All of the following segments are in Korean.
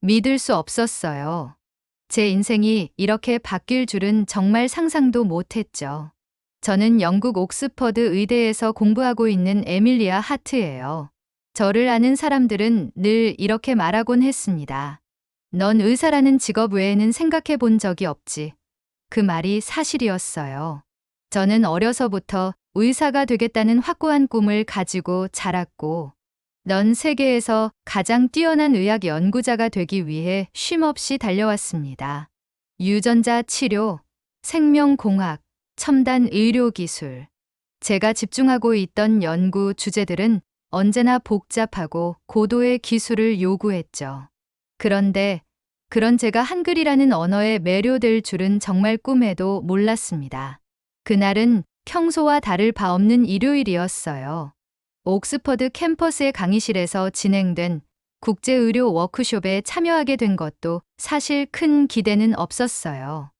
믿을 수 없었어요. 제 인생이 이렇게 바뀔 줄은 정말 상상도 못했죠. 저는 영국 옥스퍼드 의대에서 공부하고 있는 에밀리아 하트예요. 저를 아는 사람들은 늘 이렇게 말하곤 했습니다. 넌 의사라는 직업 외에는 생각해 본 적이 없지. 그 말이 사실이었어요. 저는 어려서부터 의사가 되겠다는 확고한 꿈을 가지고 자랐고, 넌 세계에서 가장 뛰어난 의학 연구자가 되기 위해 쉼없이 달려왔습니다. 유전자 치료, 생명공학, 첨단 의료기술. 제가 집중하고 있던 연구 주제들은 언제나 복잡하고 고도의 기술을 요구했죠. 그런데 그런 제가 한글이라는 언어에 매료될 줄은 정말 꿈에도 몰랐습니다. 그날은 평소와 다를 바 없는 일요일이었어요. 옥스퍼드 캠퍼스의 강의실에서 진행된 국제의료 워크숍에 참여하게 된 것도 사실 큰 기대는 없었어요.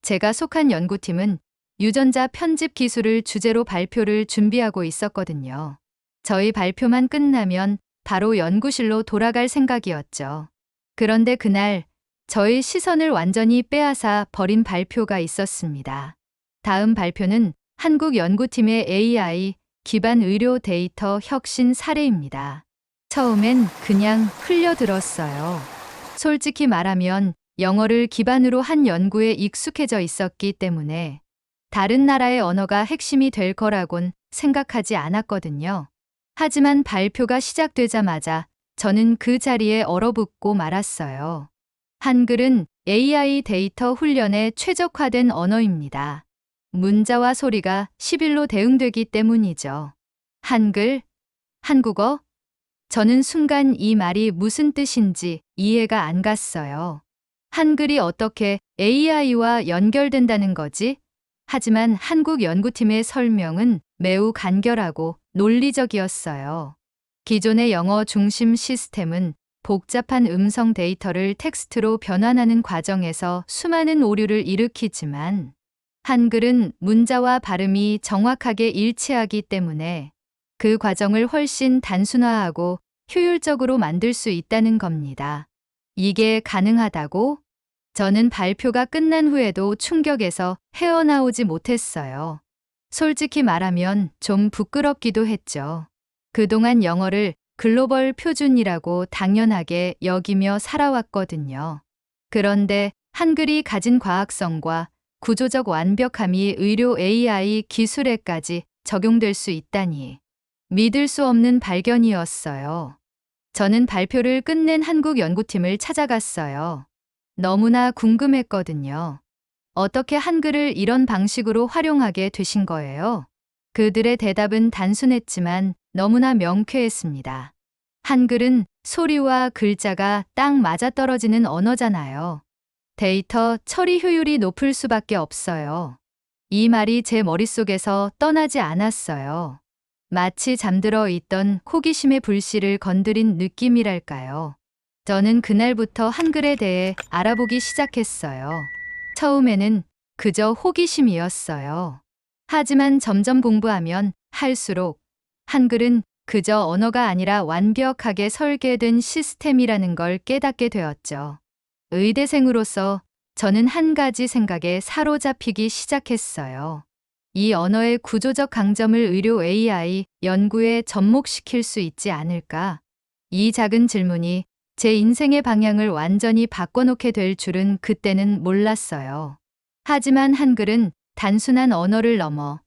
제가 속한 연구팀은 유전자 편집 기술을 주제로 발표를 준비하고 있었거든요. 저희 발표만 끝나면 바로 연구실로 돌아갈 생각이었죠. 그런데 그날 저의 시선을 완전히 빼앗아 버린 발표가 있었습니다. 다음 발표는 한국 연구팀의 AI 기반 의료 데이터 혁신 사례입니다. 처음엔 그냥 흘려들었어요. 솔직히 말하면 영어를 기반으로 한 연구에 익숙해져 있었기 때문에 다른 나라의 언어가 핵심이 될 거라곤 생각하지 않았거든요. 하지만 발표가 시작되자마자 저는 그 자리에 얼어붙고 말았어요. 한글은 AI 데이터 훈련에 최적화된 언어입니다. 문자와 소리가 11로 대응되기 때문이죠. 한글, 한국어? 저는 순간 이 말이 무슨 뜻인지 이해가 안 갔어요. 한글이 어떻게 AI와 연결된다는 거지? 하지만 한국 연구팀의 설명은 매우 간결하고 논리적이었어요. 기존의 영어 중심 시스템은 복잡한 음성 데이터를 텍스트로 변환하는 과정에서 수많은 오류를 일으키지만 한글은 문자와 발음이 정확하게 일치하기 때문에 그 과정을 훨씬 단순화하고 효율적으로 만들 수 있다는 겁니다. 이게 가능하다고? 저는 발표가 끝난 후에도 충격에서 헤어나오지 못했어요. 솔직히 말하면 좀 부끄럽기도 했죠. 그동안 영어를 글로벌 표준이라고 당연하게 여기며 살아왔거든요. 그런데 한글이 가진 과학성과 구조적 완벽함이 의료 AI 기술에까지 적용될 수 있다니 믿을 수 없는 발견이었어요. 저는 발표를 끝낸 한국 연구팀을 찾아갔어요. 너무나 궁금했거든요. 어떻게 한글을 이런 방식으로 활용하게 되신 거예요? 그들의 대답은 단순했지만 너무나 명쾌했습니다. 한글은 소리와 글자가 딱 맞아떨어지는 언어잖아요. 데이터 처리 효율이 높을 수밖에 없어요. 이 말이 제 머릿속에서 떠나지 않았어요. 마치 잠들어 있던 호기심의 불씨를 건드린 느낌이랄까요. 저는 그날부터 한글에 대해 알아보기 시작했어요. 처음에는 그저 호기심이었어요. 하지만 점점 공부하면 할수록 한글은 그저 언어가 아니라 완벽하게 설계된 시스템이라는 걸 깨닫게 되었죠. 의대생으로서 저는 한 가지 생각에 사로잡히기 시작했어요. 이 언어의 구조적 강점을 의료 AI 연구에 접목시킬 수 있지 않을까? 이 작은 질문이 제 인생의 방향을 완전히 바꿔놓게 될 줄은 그때는 몰랐어요. 하지만 한글은 단순한 언어를 넘어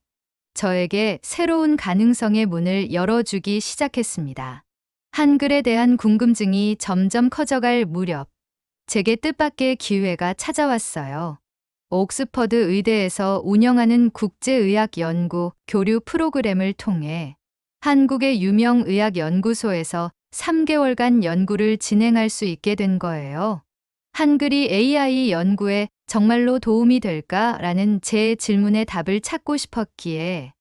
저에게 새로운 가능성의 문을 열어주기 시작했습니다. 한글에 대한 궁금증이 점점 커져갈 무렵, 제게 뜻밖의 기회가 찾아왔어요. 옥스퍼드 의대에서 운영하는 국제의학 연구 교류 프로그램을 통해 한국의 유명 의학 연구소에서 3개월간 연구를 진행할 수 있게 된 거예요. 한글이 AI 연구에 정말로 도움이 될까라는 제 질문에 답을 찾고 싶었기에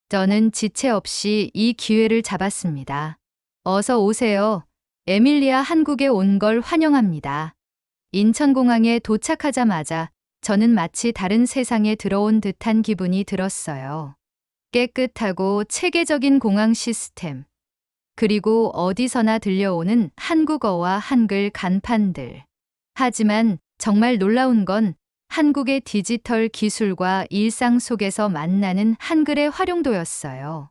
저는 지체 없이 이 기회를 잡았습니다. 어서 오세요. 에밀리아 한국에 온 걸 환영합니다. 인천공항에 도착하자마자 저는 마치 다른 세상에 들어온 듯한 기분이 들었어요. 깨끗하고 체계적인 공항 시스템, 그리고 어디서나 들려오는 한국어와 한글 간판들. 하지만 정말 놀라운 건 한국의 디지털 기술과 일상 속에서 만나는 한글의 활용도였어요.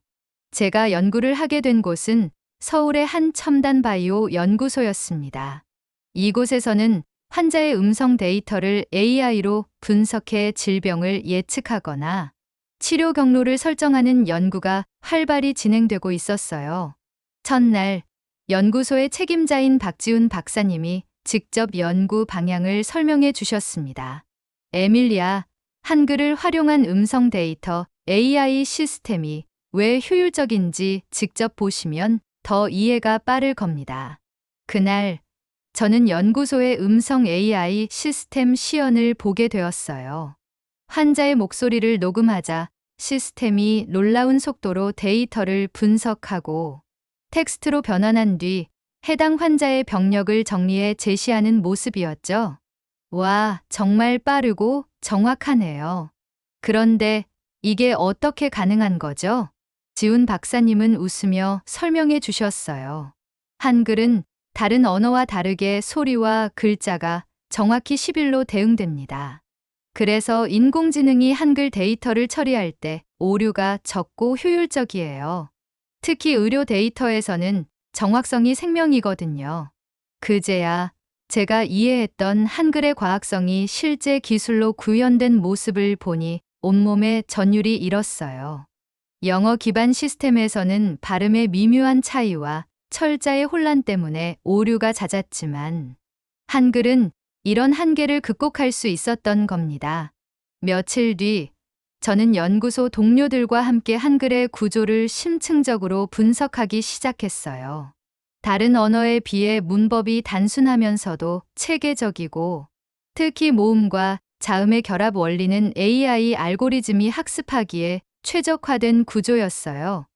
제가 연구를 하게 된 곳은 서울의 한 첨단 바이오 연구소였습니다. 이곳에서는 환자의 음성 데이터를 AI로 분석해 질병을 예측하거나 치료 경로를 설정하는 연구가 활발히 진행되고 있었어요. 첫날, 연구소의 책임자인 박지훈 박사님이 직접 연구 방향을 설명해 주셨습니다. 에밀리아, 한글을 활용한 음성 데이터 AI 시스템이 왜 효율적인지 직접 보시면 더 이해가 빠를 겁니다. 그날, 저는 연구소의 음성 AI 시스템 시연을 보게 되었어요. 환자의 목소리를 녹음하자 시스템이 놀라운 속도로 데이터를 분석하고 텍스트로 변환한 뒤 해당 환자의 병력을 정리해 제시하는 모습이었죠. 와, 정말 빠르고 정확하네요. 그런데 이게 어떻게 가능한 거죠? 지훈 박사님은 웃으며 설명해 주셨어요. 한글은 다른 언어와 다르게 소리와 글자가 정확히 11로 대응됩니다. 그래서 인공지능이 한글 데이터를 처리할 때 오류가 적고 효율적이에요. 특히 의료 데이터에서는 정확성이 생명이거든요. 그제야 제가 이해했던 한글의 과학성이 실제 기술로 구현된 모습을 보니 온몸에 전율이 일었어요. 영어 기반 시스템에서는 발음의 미묘한 차이와 철자의 혼란 때문에 오류가 잦았지만 한글은 이런 한계를 극복할 수 있었던 겁니다. 며칠 뒤 저는 연구소 동료들과 함께 한글의 구조를 심층적으로 분석하기 시작했어요. 다른 언어에 비해 문법이 단순하면서도 체계적이고 특히 모음과 자음의 결합 원리는 AI 알고리즘이 학습하기에 최적화된 구조였어요.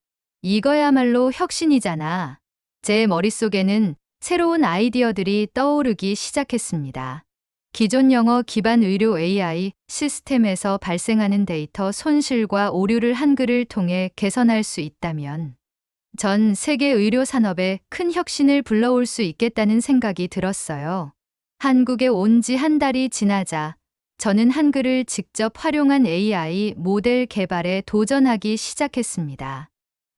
이거야말로 혁신이잖아. 제 머릿속에는 새로운 아이디어들이 떠오르기 시작했습니다. 기존 영어 기반 의료 AI 시스템에서 발생하는 데이터 손실과 오류를 한글을 통해 개선할 수 있다면 전 세계 의료 산업에 큰 혁신을 불러올 수 있겠다는 생각이 들었어요. 한국에 온 지 한 달이 지나자 저는 한글을 직접 활용한 AI 모델 개발에 도전하기 시작했습니다.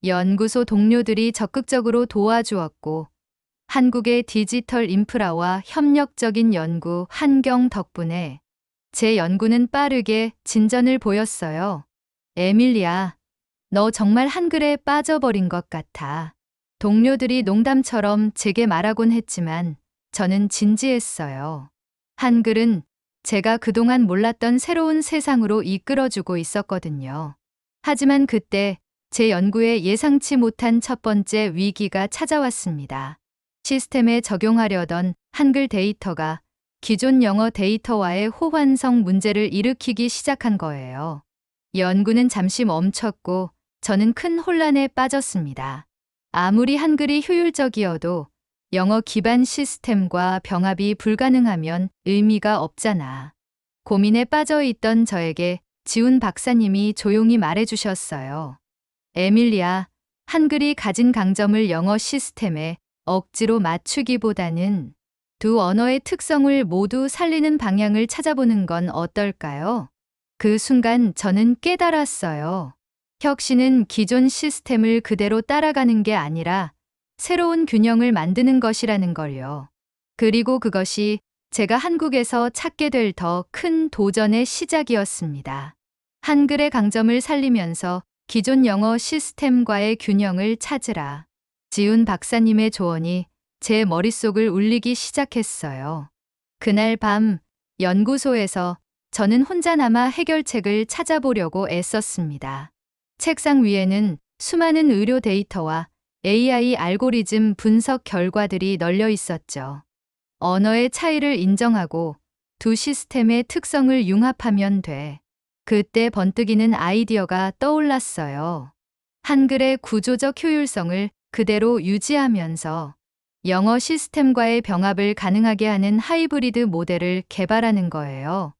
연구소 동료들이 적극적으로 도와주었고 한국의 디지털 인프라와 협력적인 연구 환경 덕분에 제 연구는 빠르게 진전을 보였어요. 에밀리아, 너 정말 한글에 빠져버린 것 같아. 동료들이 농담처럼 제게 말하곤 했지만 저는 진지했어요. 한글은 제가 그동안 몰랐던 새로운 세상으로 이끌어주고 있었거든요. 하지만 그때 제 연구에 예상치 못한 첫 번째 위기가 찾아왔습니다. 시스템에 적용하려던 한글 데이터가 기존 영어 데이터와의 호환성 문제를 일으키기 시작한 거예요. 연구는 잠시 멈췄고 저는 큰 혼란에 빠졌습니다. 아무리 한글이 효율적이어도 영어 기반 시스템과 병합이 불가능하면 의미가 없잖아. 고민에 빠져 있던 저에게 지훈 박사님이 조용히 말해주셨어요. 에밀리아, 한글이 가진 강점을 영어 시스템에 억지로 맞추기보다는 두 언어의 특성을 모두 살리는 방향을 찾아보는 건 어떨까요? 그 순간 저는 깨달았어요. 혁신은 기존 시스템을 그대로 따라가는 게 아니라 새로운 균형을 만드는 것이라는 걸요. 그리고 그것이 제가 한국에서 찾게 될 더 큰 도전의 시작이었습니다. 한글의 강점을 살리면서 기존 영어 시스템과의 균형을 찾으라. 지훈 박사님의 조언이 제 머릿속을 울리기 시작했어요. 그날 밤 연구소에서 저는 혼자 남아 해결책을 찾아보려고 애썼습니다. 책상 위에는 수많은 의료 데이터와 AI 알고리즘 분석 결과들이 널려 있었죠. 언어의 차이를 인정하고 두 시스템의 특성을 융합하면 돼. 그때 번뜩이는 아이디어가 떠올랐어요. 한글의 구조적 효율성을 그대로 유지하면서 영어 시스템과의 병합을 가능하게 하는 하이브리드 모델을 개발하는 거예요.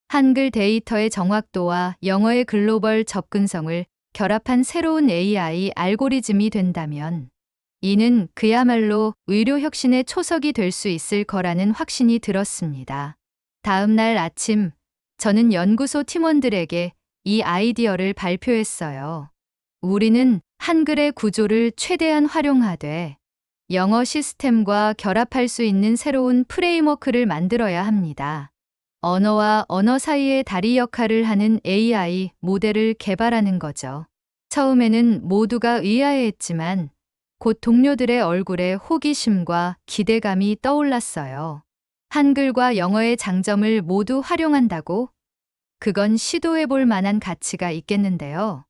한글 데이터의 정확도와 영어의 글로벌 접근성을 결합한 새로운 AI 알고리즘이 된다면 이는 그야말로 의료 혁신의 초석이 될 수 있을 거라는 확신이 들었습니다. 다음 날 아침, 저는 연구소 팀원들에게 이 아이디어를 발표했어요. 우리는 한글의 구조를 최대한 활용하되 영어 시스템과 결합할 수 있는 새로운 프레임워크를 만들어야 합니다. 언어와 언어 사이의 다리 역할을 하는 AI 모델을 개발하는 거죠. 처음에는 모두가 의아해했지만 곧 동료들의 얼굴에 호기심과 기대감이 떠올랐어요. 한글과 영어의 장점을 모두 활용한다고? 그건 시도해볼 만한 가치가 있겠는데요.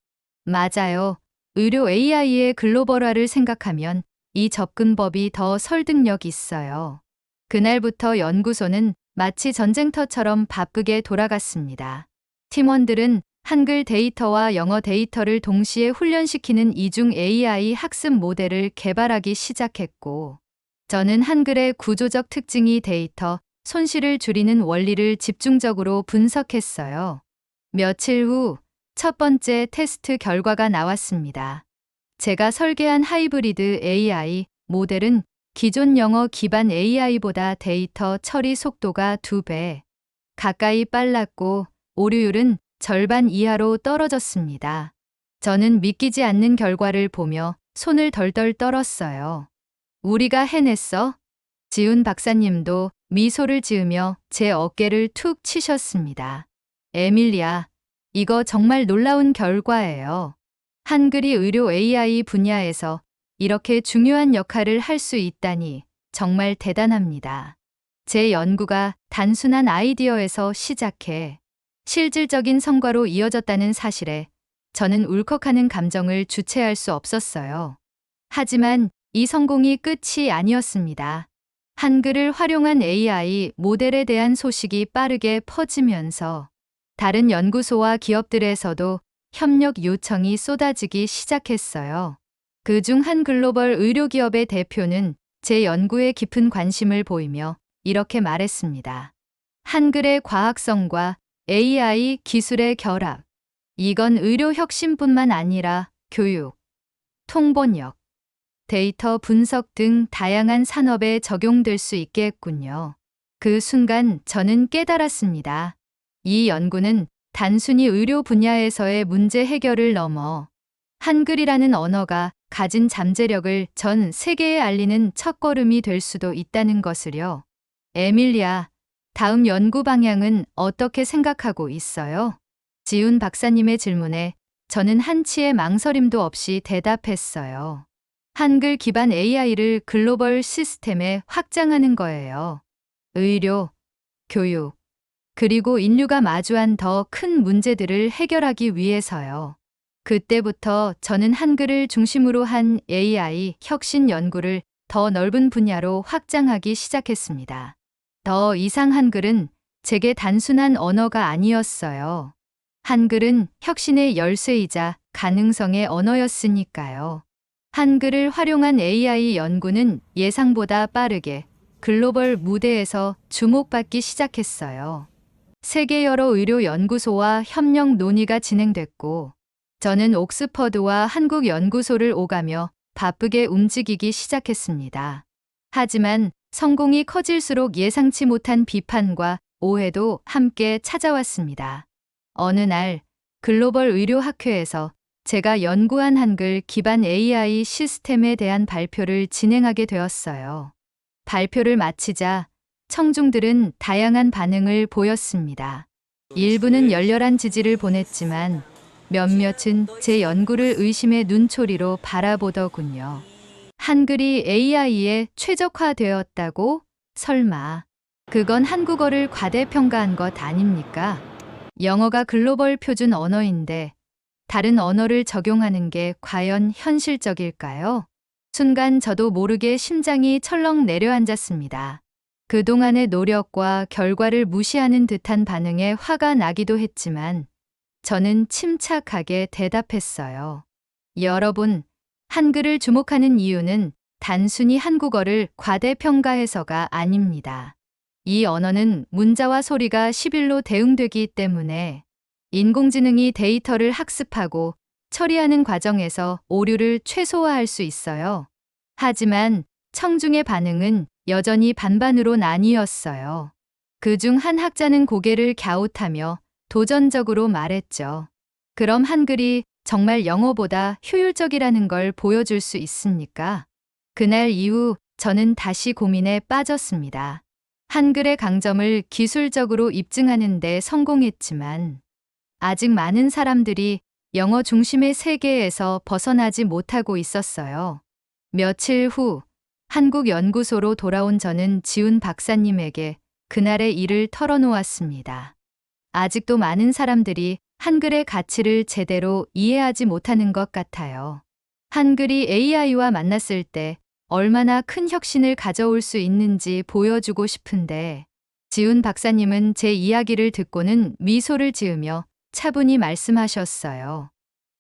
맞아요. 의료 AI의 글로벌화를 생각하면 이 접근법이 더 설득력 있어요. 그날부터 연구소는 마치 전쟁터처럼 바쁘게 돌아갔습니다. 팀원들은 한글 데이터와 영어 데이터를 동시에 훈련시키는 이중 AI 학습 모델을 개발하기 시작했고, 저는 한글의 구조적 특징이 데이터, 손실을 줄이는 원리를 집중적으로 분석했어요. 며칠 후 첫 번째 테스트 결과가 나왔습니다. 제가 설계한 하이브리드 AI 모델은 기존 영어 기반 AI보다 데이터 처리 속도가 2배 가까이 빨랐고 오류율은 절반 이하로 떨어졌습니다. 저는 믿기지 않는 결과를 보며 손을 덜덜 떨었어요. 우리가 해냈어? 지훈 박사님도 미소를 지으며 제 어깨를 툭 치셨습니다. 에밀리아, 이거 정말 놀라운 결과예요. 한글이 의료 AI 분야에서 이렇게 중요한 역할을 할 수 있다니 정말 대단합니다. 제 연구가 단순한 아이디어에서 시작해 실질적인 성과로 이어졌다는 사실에 저는 울컥하는 감정을 주체할 수 없었어요. 하지만 이 성공이 끝이 아니었습니다. 한글을 활용한 AI 모델에 대한 소식이 빠르게 퍼지면서 다른 연구소와 기업들에서도 협력 요청이 쏟아지기 시작했어요. 그중 한 글로벌 의료기업의 대표는 제 연구에 깊은 관심을 보이며 이렇게 말했습니다. 한글의 과학성과 AI 기술의 결합. 이건 의료 혁신뿐만 아니라 교육, 통번역, 데이터 분석 등 다양한 산업에 적용될 수 있겠군요. 그 순간 저는 깨달았습니다. 이 연구는 단순히 의료 분야에서의 문제 해결을 넘어 한글이라는 언어가 가진 잠재력을 전 세계에 알리는 첫걸음이 될 수도 있다는 것을요. 에밀리아, 다음 연구 방향은 어떻게 생각하고 있어요? 지훈 박사님의 질문에 저는 한치의 망설임도 없이 대답했어요. 한글 기반 AI를 글로벌 시스템에 확장하는 거예요. 의료, 교육, 그리고 인류가 마주한 더 큰 문제들을 해결하기 위해서요. 그때부터 저는 한글을 중심으로 한 AI 혁신 연구를 더 넓은 분야로 확장하기 시작했습니다. 더 이상 한글은 제게 단순한 언어가 아니었어요. 한글은 혁신의 열쇠이자 가능성의 언어였으니까요. 한글을 활용한 AI 연구는 예상보다 빠르게 글로벌 무대에서 주목받기 시작했어요. 세계 여러 의료 연구소와 협력 논의가 진행됐고, 저는 옥스퍼드와 한국 연구소를 오가며 바쁘게 움직이기 시작했습니다. 하지만 성공이 커질수록 예상치 못한 비판과 오해도 함께 찾아왔습니다. 어느 날 글로벌 의료학회에서 제가 연구한 한글 기반 AI 시스템에 대한 발표를 진행하게 되었어요. 발표를 마치자 청중들은 다양한 반응을 보였습니다. 일부는 열렬한 지지를 보냈지만 몇몇은 제 연구를 의심의 눈초리로 바라보더군요. 한글이 AI에 최적화되었다고? 설마. 그건 한국어를 과대평가한 것 아닙니까? 영어가 글로벌 표준 언어인데 다른 언어를 적용하는 게 과연 현실적일까요? 순간 저도 모르게 심장이 철렁 내려앉았습니다. 그동안의 노력과 결과를 무시하는 듯한 반응에 화가 나기도 했지만 저는 침착하게 대답했어요. 여러분, 한글을 주목하는 이유는 단순히 한국어를 과대평가해서가 아닙니다. 이 언어는 문자와 소리가 11로 대응되기 때문에 인공지능이 데이터를 학습하고 처리하는 과정에서 오류를 최소화할 수 있어요. 하지만 청중의 반응은 여전히 반반으로 나뉘었어요. 그중 한 학자는 고개를 갸웃하며 도전적으로 말했죠. 그럼 한글이 정말 영어보다 효율적이라는 걸 보여줄 수 있습니까? 그날 이후 저는 다시 고민에 빠졌습니다. 한글의 강점을 기술적으로 입증하는 데 성공했지만 아직 많은 사람들이 영어 중심의 세계에서 벗어나지 못하고 있었어요. 며칠 후 한국연구소로 돌아온 저는 지훈 박사님에게 그날의 일을 털어놓았습니다. 아직도 많은 사람들이 한글의 가치를 제대로 이해하지 못하는 것 같아요. 한글이 AI와 만났을 때 얼마나 큰 혁신을 가져올 수 있는지 보여주고 싶은데, 지훈 박사님은 제 이야기를 듣고는 미소를 지으며 차분히 말씀하셨어요.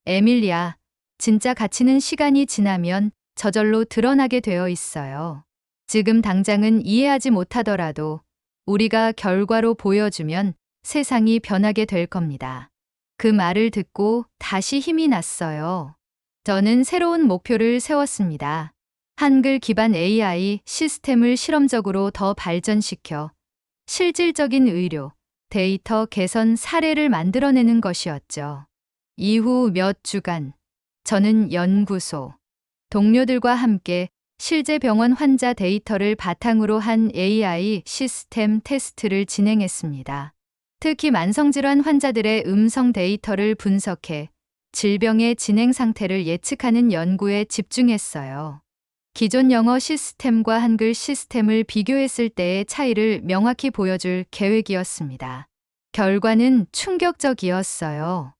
에밀리아, 진짜 가치는 시간이 지나면 저절로 드러나게 되어 있어요. 지금 당장은 이해하지 못하더라도 우리가 결과로 보여주면 세상이 변하게 될 겁니다. 그 말을 듣고 다시 힘이 났어요. 저는 새로운 목표를 세웠습니다. 한글 기반 AI 시스템을 실험적으로 더 발전시켜 실질적인 의료, 데이터 개선 사례를 만들어내는 것이었죠. 이후 몇 주간 저는 연구소, 동료들과 함께 실제 병원 환자 데이터를 바탕으로 한 AI 시스템 테스트를 진행했습니다. 특히 만성질환 환자들의 음성 데이터를 분석해 질병의 진행 상태를 예측하는 연구에 집중했어요. 기존 영어 시스템과 한글 시스템을 비교했을 때의 차이를 명확히 보여줄 계획이었습니다. 결과는 충격적이었어요.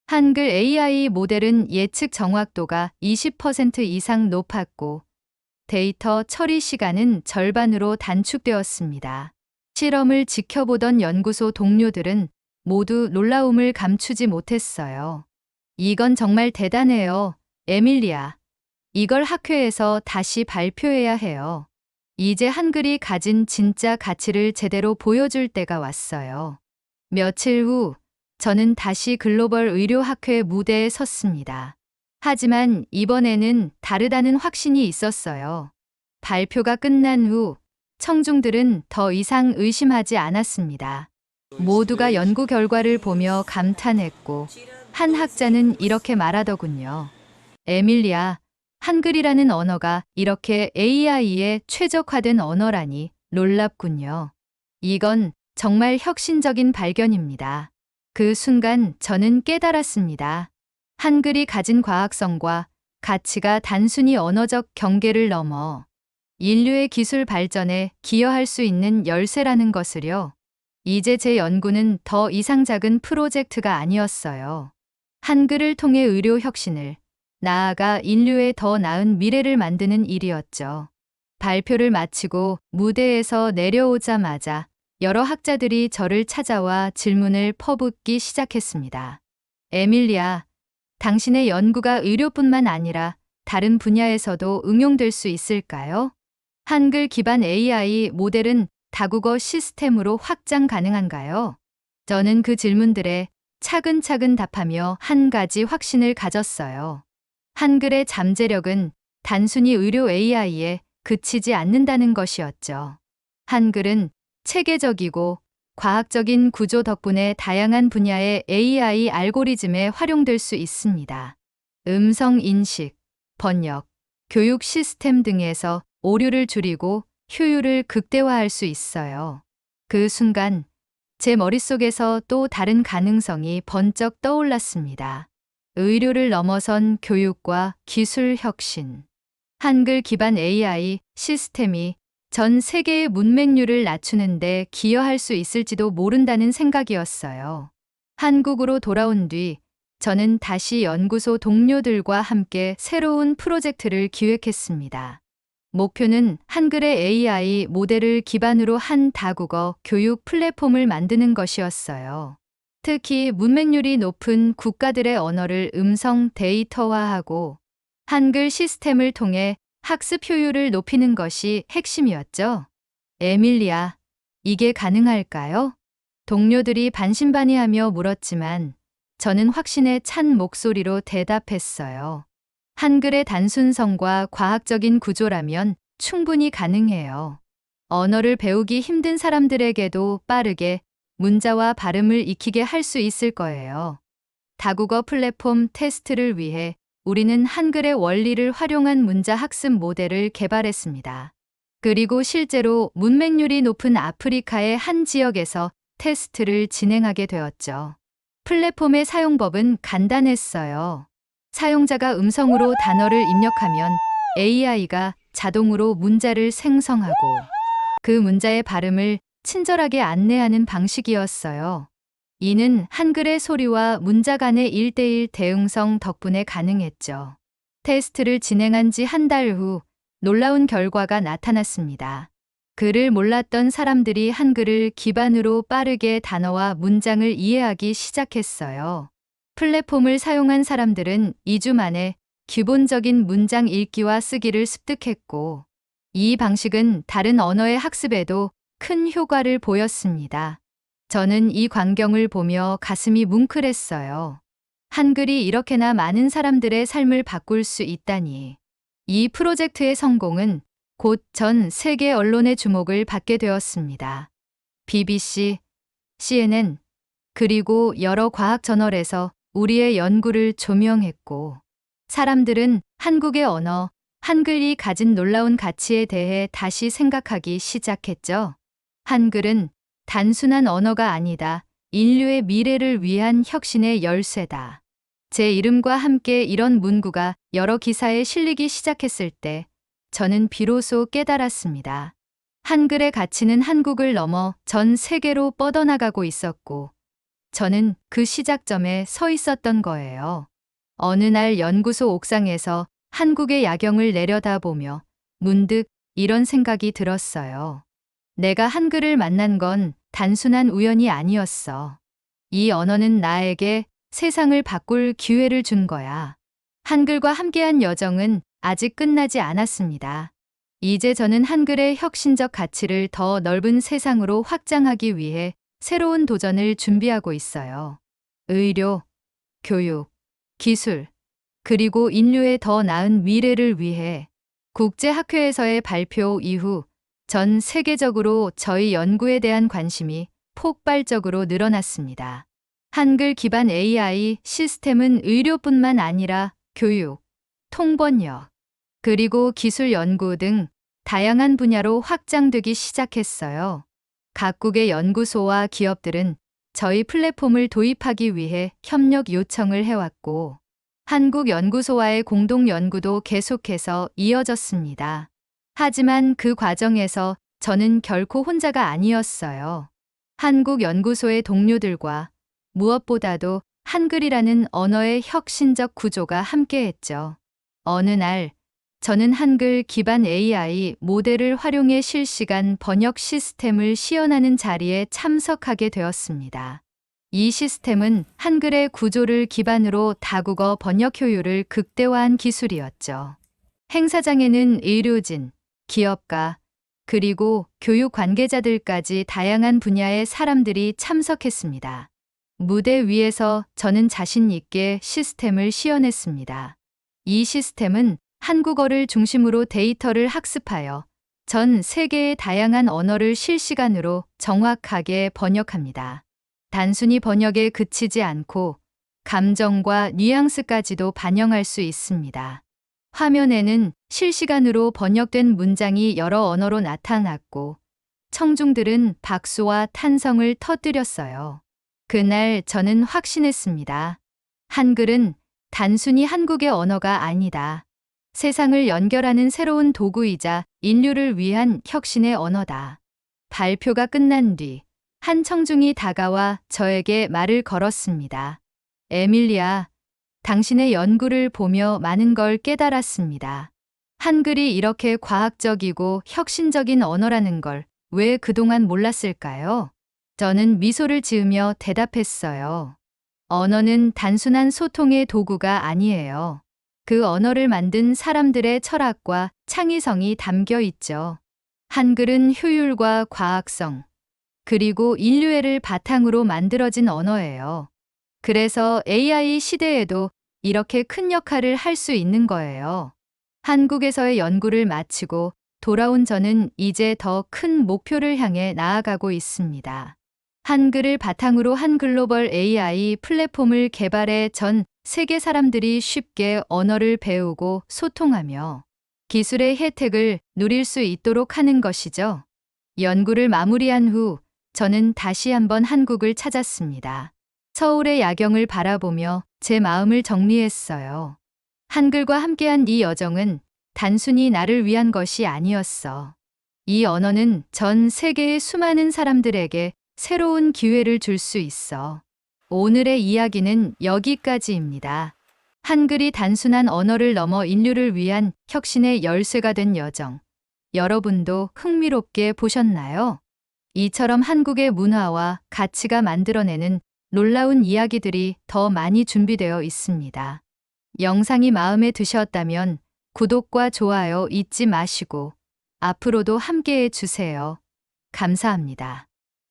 한글 AI 모델은 예측 정확도가 20% 이상 높았고 데이터 처리 시간은 절반으로 단축되었습니다. 실험을 지켜보던 연구소 동료들은 모두 놀라움을 감추지 못했어요. 이건 정말 대단해요, 에밀리아. 이걸 학회에서 다시 발표해야 해요. 이제 한글이 가진 진짜 가치를 제대로 보여줄 때가 왔어요. 며칠 후 저는 다시 글로벌 의료학회 무대에 섰습니다. 하지만 이번에는 다르다는 확신이 있었어요. 발표가 끝난 후 청중들은 더 이상 의심하지 않았습니다. 모두가 연구 결과를 보며 감탄했고 한 학자는 이렇게 말하더군요. 에밀리아, 한글이라는 언어가 이렇게 AI에 최적화된 언어라니 놀랍군요. 이건 정말 혁신적인 발견입니다. 그 순간 저는 깨달았습니다. 한글이 가진 과학성과 가치가 단순히 언어적 경계를 넘어 인류의 기술 발전에 기여할 수 있는 열쇠라는 것을요. 이제 제 연구는 더 이상 작은 프로젝트가 아니었어요. 한글을 통해 의료 혁신을, 나아가 인류의 더 나은 미래를 만드는 일이었죠. 발표를 마치고 무대에서 내려오자마자 여러 학자들이 저를 찾아와 질문을 퍼붓기 시작했습니다. 에밀리아, 당신의 연구가 의료뿐만 아니라 다른 분야에서도 응용될 수 있을까요? 한글 기반 AI 모델은 다국어 시스템으로 확장 가능한가요? 저는 그 질문들에 차근차근 답하며 한 가지 확신을 가졌어요. 한글의 잠재력은 단순히 의료 AI에 그치지 않는다는 것이었죠. 한글은 체계적이고 과학적인 구조 덕분에 다양한 분야의 AI 알고리즘에 활용될 수 있습니다. 음성 인식, 번역, 교육 시스템 등에서 오류를 줄이고 효율을 극대화할 수 있어요. 그 순간 제 머릿속에서 또 다른 가능성이 번쩍 떠올랐습니다. 의료를 넘어선 교육과 기술 혁신. 한글 기반 AI 시스템이 전 세계의 문맹률을 낮추는 데 기여할 수 있을지도 모른다는 생각이었어요. 한국으로 돌아온 뒤 저는 다시 연구소 동료들과 함께 새로운 프로젝트를 기획했습니다. 목표는 한글의 AI 모델을 기반으로 한 다국어 교육 플랫폼을 만드는 것이었어요. 특히 문맹률이 높은 국가들의 언어를 음성 데이터화하고 한글 시스템을 통해 학습 효율을 높이는 것이 핵심이었죠. 에밀리아, 이게 가능할까요? 동료들이 반신반의하며 물었지만 저는 확신에 찬 목소리로 대답했어요. 한글의 단순성과 과학적인 구조라면 충분히 가능해요. 언어를 배우기 힘든 사람들에게도 빠르게 문자와 발음을 익히게 할 수 있을 거예요. 다국어 플랫폼 테스트를 위해 우리는 한글의 원리를 활용한 문자 학습 모델을 개발했습니다. 그리고 실제로 문맹률이 높은 아프리카의 한 지역에서 테스트를 진행하게 되었죠. 플랫폼의 사용법은 간단했어요. 사용자가 음성으로 단어를 입력하면 AI가 자동으로 문자를 생성하고 그 문자의 발음을 친절하게 안내하는 방식이었어요. 이는 한글의 소리와 문자 간의 1:1 대응성 덕분에 가능했죠. 테스트를 진행한 지 한 달 후 놀라운 결과가 나타났습니다. 글을 몰랐던 사람들이 한글을 기반으로 빠르게 단어와 문장을 이해하기 시작했어요. 플랫폼을 사용한 사람들은 2주 만에 기본적인 문장 읽기와 쓰기를 습득했고, 이 방식은 다른 언어의 학습에도 큰 효과를 보였습니다. 저는 이 광경을 보며 가슴이 뭉클했어요. 한글이 이렇게나 많은 사람들의 삶을 바꿀 수 있다니. 이 프로젝트의 성공은 곧 전 세계 언론의 주목을 받게 되었습니다. BBC, CNN, 그리고 여러 과학 저널에서 우리의 연구를 조명했고, 사람들은 한국의 언어, 한글이 가진 놀라운 가치에 대해 다시 생각하기 시작했죠. 한글은 단순한 언어가 아니다. 인류의 미래를 위한 혁신의 열쇠다. 제 이름과 함께 이런 문구가 여러 기사에 실리기 시작했을 때 저는 비로소 깨달았습니다. 한글의 가치는 한국을 넘어 전 세계로 뻗어나가고 있었고, 저는 그 시작점에 서 있었던 거예요. 어느 날 연구소 옥상에서 한국의 야경을 내려다보며 문득 이런 생각이 들었어요. 내가 한글을 만난 건 단순한 우연이 아니었어. 이 언어는 나에게 세상을 바꿀 기회를 준 거야. 한글과 함께한 여정은 아직 끝나지 않았습니다. 이제 저는 한글의 혁신적 가치를 더 넓은 세상으로 확장하기 위해 새로운 도전을 준비하고 있어요. 의료, 교육, 기술, 그리고 인류의 더 나은 미래를 위해 국제학회에서의 발표 이후 전 세계적으로 저희 연구에 대한 관심이 폭발적으로 늘어났습니다. 한글 기반 AI 시스템은 의료뿐만 아니라 교육, 통번역, 그리고 기술 연구 등 다양한 분야로 확장되기 시작했어요. 각국의 연구소와 기업들은 저희 플랫폼을 도입하기 위해 협력 요청을 해왔고, 한국 연구소와의 공동 연구도 계속해서 이어졌습니다. 하지만 그 과정에서 저는 결코 혼자가 아니었어요. 한국 연구소의 동료들과 무엇보다도 한글이라는 언어의 혁신적 구조가 함께했죠. 어느 날 저는 한글 기반 AI 모델을 활용해 실시간 번역 시스템을 시연하는 자리에 참석하게 되었습니다. 이 시스템은 한글의 구조를 기반으로 다국어 번역 효율을 극대화한 기술이었죠. 행사장에는 의료진, 기업가, 그리고 교육 관계자들까지 다양한 분야의 사람들이 참석했습니다. 무대 위에서 저는 자신 있게 시스템을 시연했습니다. 이 시스템은 한국어를 중심으로 데이터를 학습하여 전 세계의 다양한 언어를 실시간으로 정확하게 번역합니다. 단순히 번역에 그치지 않고 감정과 뉘앙스까지도 반영할 수 있습니다. 화면에는 실시간으로 번역된 문장이 여러 언어로 나타났고, 청중들은 박수와 탄성을 터뜨렸어요. 그날 저는 확신했습니다. 한글은 단순히 한국의 언어가 아니다. 세상을 연결하는 새로운 도구이자 인류를 위한 혁신의 언어다. 발표가 끝난 뒤 한 청중이 다가와 저에게 말을 걸었습니다. 에밀리아, 당신의 연구를 보며 많은 걸 깨달았습니다. 한글이 이렇게 과학적이고 혁신적인 언어라는 걸 왜 그동안 몰랐을까요? 저는 미소를 지으며 대답했어요. 언어는 단순한 소통의 도구가 아니에요. 그 언어를 만든 사람들의 철학과 창의성이 담겨 있죠. 한글은 효율과 과학성, 그리고 인류애를 바탕으로 만들어진 언어예요. 그래서 AI 시대에도 이렇게 큰 역할을 할 수 있는 거예요. 한국에서의 연구를 마치고 돌아온 저는 이제 더 큰 목표를 향해 나아가고 있습니다. 한글을 바탕으로 한 글로벌 AI 플랫폼을 개발해 전 세계 사람들이 쉽게 언어를 배우고 소통하며 기술의 혜택을 누릴 수 있도록 하는 것이죠. 연구를 마무리한 후 저는 다시 한번 한국을 찾았습니다. 서울의 야경을 바라보며 제 마음을 정리했어요. 한글과 함께한 이 여정은 단순히 나를 위한 것이 아니었어. 이 언어는 전 세계의 수많은 사람들에게 새로운 기회를 줄 수 있어. 오늘의 이야기는 여기까지입니다. 한글이 단순한 언어를 넘어 인류를 위한 혁신의 열쇠가 된 여정. 여러분도 흥미롭게 보셨나요? 이처럼 한국의 문화와 가치가 만들어내는 놀라운 이야기들이 더 많이 준비되어 있습니다. 영상이 마음에 드셨다면 구독과 좋아요 잊지 마시고 앞으로도 함께해 주세요. 감사합니다.